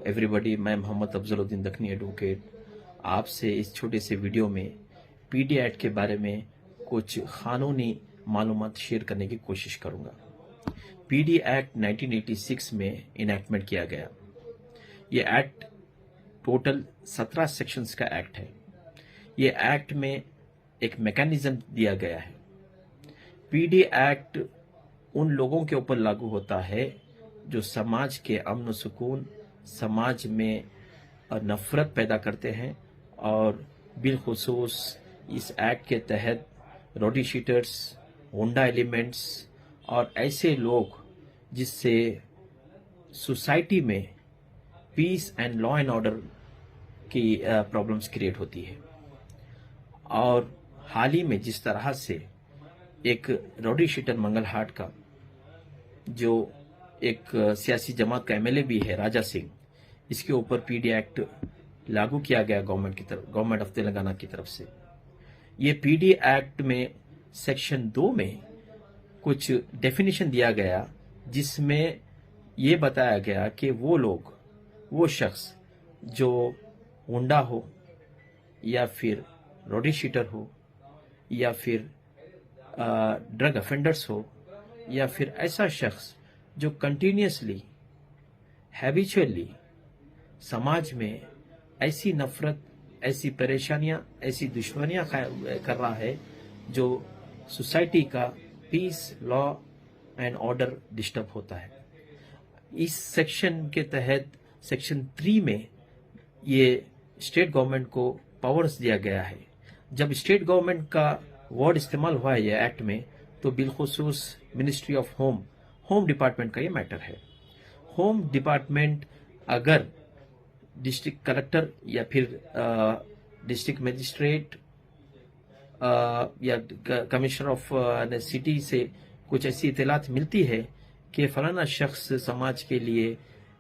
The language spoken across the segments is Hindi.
एवरीबॉडी, मैं मोहम्मद अफजलुद्दीन दखनी एडवोकेट आपसे इस छोटे से वीडियो में पीडी एक्ट के बारे में कुछ कानूनी मालूमात शेयर करने की कोशिश करूंगा। पीडी एक्ट 1986 में इनैक्टमेंट किया गया। ये एक्ट टोटल 17 सेक्शंस का एक्ट है। ये एक्ट में एक मैकेनिज्म दिया गया है। पीडी एक्ट उन लोगों के ऊपर लागू होता है जो समाज के अमन सुकून, समाज में नफरत पैदा करते हैं, और बिलखुसूस इस एक्ट के तहत रोडी शीटर्स, गुंडा एलिमेंट्स और ऐसे लोग जिससे सोसाइटी में peace and law and order की प्रॉब्लम्स क्रिएट होती है। और हाल ही में जिस तरह से एक रोडी शीटर मंगलहाट का जो एक सियासी जमात का एमएलए भी है, राजा सिंह, इसके ऊपर पीडी एक्ट लागू किया गया गवर्नमेंट ऑफ तेलंगाना की तरफ से। ये पीडी एक्ट में सेक्शन 2 में कुछ डेफिनेशन दिया गया जिसमें ये बताया गया कि वो शख्स जो गुंडा हो या फिर रोडी शीटर हो या फिर ड्रग अफेंडर्स हो या फिर ऐसा शख्स जो कंटिन्यूसली हैबिचुअली समाज में ऐसी नफरत, ऐसी परेशानियां, ऐसी दुश्मनियां कर रहा है जो सोसाइटी का peace, law and order disturb होता है। इस सेक्शन के तहत सेक्शन 3 में ये स्टेट गवर्नमेंट को पावर्स दिया गया है। जब स्टेट गवर्नमेंट का वर्ड इस्तेमाल हुआ है ये एक्ट में, तो बिलखुसूस मिनिस्ट्री ऑफ होम डिपार्टमेंट का ये मैटर है। होम डिपार्टमेंट अगर डिस्ट्रिक्ट कलेक्टर या फिर डिस्ट्रिक्ट मजिस्ट्रेट या कमिश्नर ऑफ सिटी से कुछ ऐसी इत्तलात मिलती है कि फलाना शख्स समाज के लिए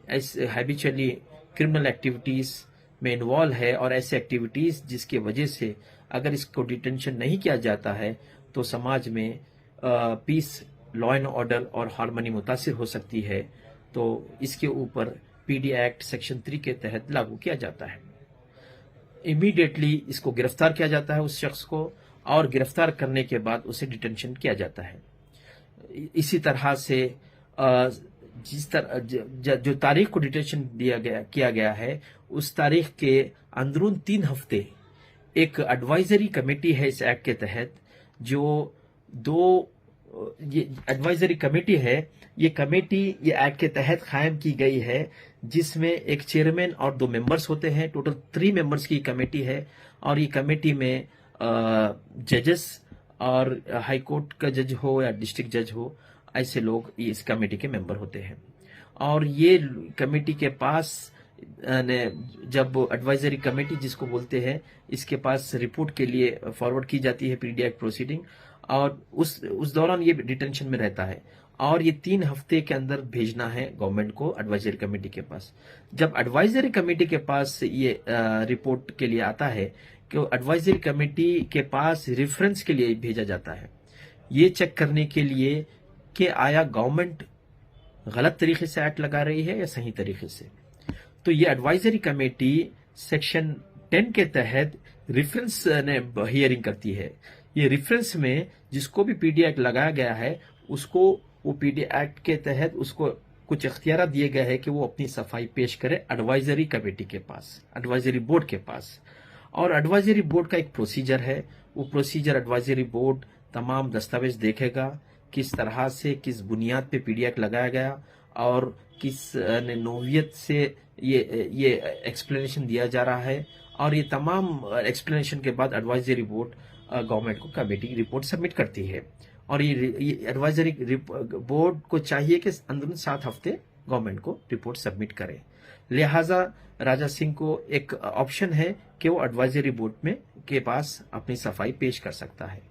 ऐसे हैबिचुअली क्रिमिनल एक्टिविटीज में इन्वॉल्व है और ऐसे एक्टिविटीज जिसकी वजह से अगर इसको डिटेंशन नहीं किया जाता है तो समाज में पीस, लॉ एंड ऑर्डर और हार्मनी मुतासिर हो सकती है, तो इसके ऊपर पीडी एक्ट सेक्शन 3 के तहत लागू किया जाता है। इमीडिएटली इसको गिरफ्तार किया जाता है उस शख्स को, और गिरफ्तार करने के बाद उसे डिटेंशन किया जाता है। इसी तरह से जिस तरह जो तारीख को डिटेंशन किया गया है, उस तारीख के अंदरून 3 हफ्ते एक एडवाइजरी कमेटी है इस एक्ट के तहत, जो ये एडवाइजरी कमेटी है। ये कमेटी ये एक्ट के तहत कायम की गई है, जिसमें एक चेयरमैन और 2 मेंबर्स होते हैं। टोटल 3 मेंबर्स की कमेटी है, और ये कमेटी में जजेस और हाई कोर्ट का जज हो या डिस्ट्रिक्ट जज हो, ऐसे लोग इस कमेटी के मेंबर होते हैं। और ये कमेटी के पास जब एडवाइजरी कमेटी जिसको बोलते हैं, इसके पास रिपोर्ट के लिए फॉरवर्ड की जाती है पीडी एक्ट प्रोसीडिंग, और उस दौरान ये डिटेंशन में रहता है, और ये 3 हफ्ते के अंदर भेजना है गवर्नमेंट को एडवाइजरी कमेटी के पास। जब एडवाइजरी कमेटी के पास ये रिपोर्ट के लिए आता है कि एडवाइजरी कमेटी के पास रेफरेंस के लिए भेजा जाता है, ये चेक करने के लिए कि आया गवर्नमेंट गलत तरीके से एक्ट लगा रही है या सही तरीके से। तो ये एडवाइजरी कमेटी सेक्शन 10 के तहत रेफरेंस ने हियरिंग करती है। ये रेफरेंस में जिसको भी पीडी एक्ट लगाया गया है, उसको वो पीडी एक्ट के तहत उसको कुछ इख्तियार दिए गए हैं कि वो अपनी सफाई पेश करे एडवाइजरी कमेटी के पास, एडवाइजरी बोर्ड के पास। और एडवाइजरी बोर्ड का एक प्रोसीजर है। वो प्रोसीजर एडवाइजरी बोर्ड तमाम दस्तावेज देखेगा, किस तरह से, किस बुनियाद पे पीडी एक्ट लगाया गया और किस नोवियत से ये एक्सप्लेनेशन दिया जा रहा है। और ये तमाम एक्सप्लेनेशन के बाद एडवाइजरी बोर्ड गवर्नमेंट को कमेटी रिपोर्ट सबमिट करती है। और ये एडवाइजरी बोर्ड को चाहिए कि अंदर 7 हफ्ते गवर्नमेंट को रिपोर्ट सबमिट करे। लिहाजा राजा सिंह को एक ऑप्शन है कि वो एडवाइजरी बोर्ड में के पास अपनी सफाई पेश कर सकता है।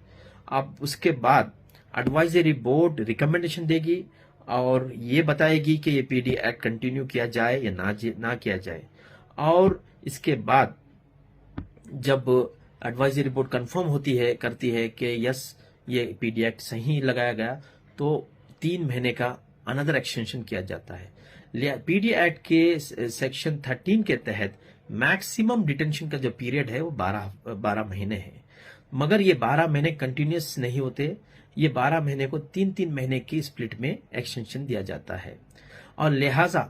अब उसके बाद एडवाइजरी बोर्ड रिकमेंडेशन देगी और ये बताएगी कि ये पीडी एक्ट कंटिन्यू किया जाए या ना किया जाए। और इसके बाद जब एडवाइजरी बोर्ड कंफर्म करती है कि यस ये पीडी एक्ट सही लगाया गया, तो 3 महीने का अनदर एक्सटेंशन किया जाता है। पीडी एक्ट के सेक्शन 13 के तहत मैक्सिमम डिटेंशन का जो पीरियड है वो 12 महीने है, मगर ये 12 महीने कंटिन्यूस नहीं होते। ये 12 महीने को 3-3 महीने की स्प्लिट में एक्सटेंशन दिया जाता है। और लिहाजा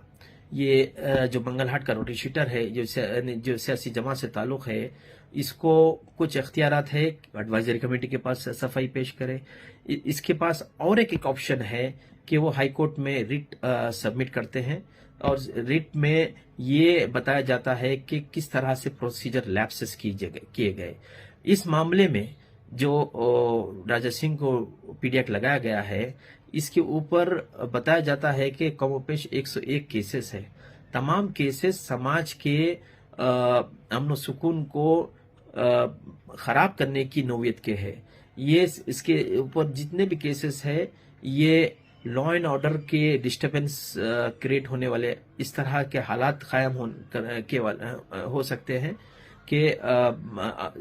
ये जो मंगलहाट का रोटी शीटर है, जो सियासी जमात से ताल्लुक है, इसको कुछ इख्तियारात है एडवाइजरी कमेटी के पास सफाई पेश करे। इसके पास और एक ऑप्शन है कि वो हाई कोर्ट में रिट सबमिट करते हैं, और रिट में ये बताया जाता है कि किस तरह से प्रोसीजर लैप्सेस किए गए। इस मामले में जो राजा सिंह को पीडी एक्ट लगाया गया है, इसके ऊपर बताया जाता है कि कमोपेश 101 केसेस है। तमाम केसेस समाज के अमन व सुकून को खराब करने की नौयत के है। ये इसके ऊपर जितने भी केसेस है, ये लॉ एंड ऑर्डर के डिस्टर्बेंस क्रिएट होने वाले इस तरह के हालात कायम हो सकते हैं कि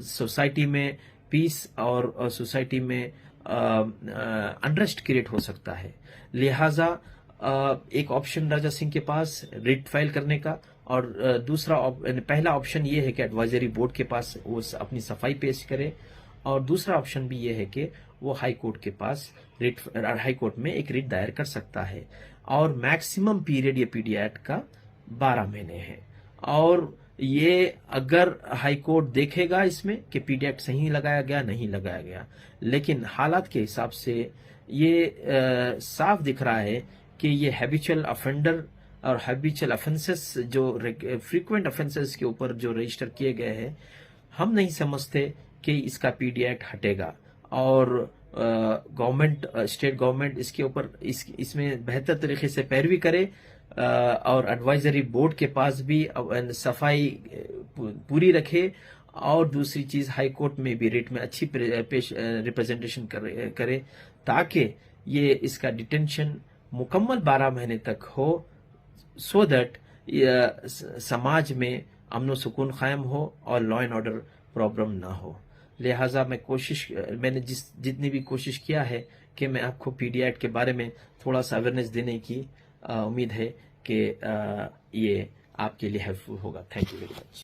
सोसाइटी में पीस और सोसाइटी में अनरेस्ट क्रिएट हो सकता है। लिहाजा एक ऑप्शन राजा सिंह के पास रिट फाइल करने का, और पहला ऑप्शन ये है कि एडवाइजरी बोर्ड के पास वो अपनी सफाई पेश करे, और दूसरा ऑप्शन भी ये है कि वो हाई कोर्ट के पास हाई कोर्ट में एक रिट दायर कर सकता है। और मैक्सिमम पीरियड ये पीडी एक्ट का 12 महीने है। और ये अगर हाई कोर्ट देखेगा इसमें कि पीडी एक्ट सही लगाया गया नहीं लगाया गया, लेकिन हालात के हिसाब से ये साफ दिख रहा है कि ये हैबिचुअल अफेंडर और हैबिचुअल ऑफेंसेस जो फ्रीक्वेंट ऑफेंसेस के ऊपर जो रजिस्टर किए गए हैं, हम नहीं समझते कि इसका पीडी एक्ट हटेगा। और गवर्नमेंट, स्टेट गवर्नमेंट इसके ऊपर इसमें बेहतर तरीके से पैरवी करे, और एडवाइजरी बोर्ड के पास भी सफाई पूरी रखे। और दूसरी चीज, हाई कोर्ट में भी रिट में अच्छी रिप्रेजेंटेशन करे, ताकि ये इसका डिटेंशन मुकम्मल 12 महीने तक हो, सो दैट समाज में अमन व सुकून कायम हो और लॉ एंड ऑर्डर प्रॉब्लम ना हो। लिहाजा मैंने जितनी भी कोशिश किया है कि मैं आपको पीडी एक्ट के बारे में थोड़ा सा अवेयरनेस देने की उम्मीद है कि ये आपके लिए हेल्पफुल होगा। Thank you very much.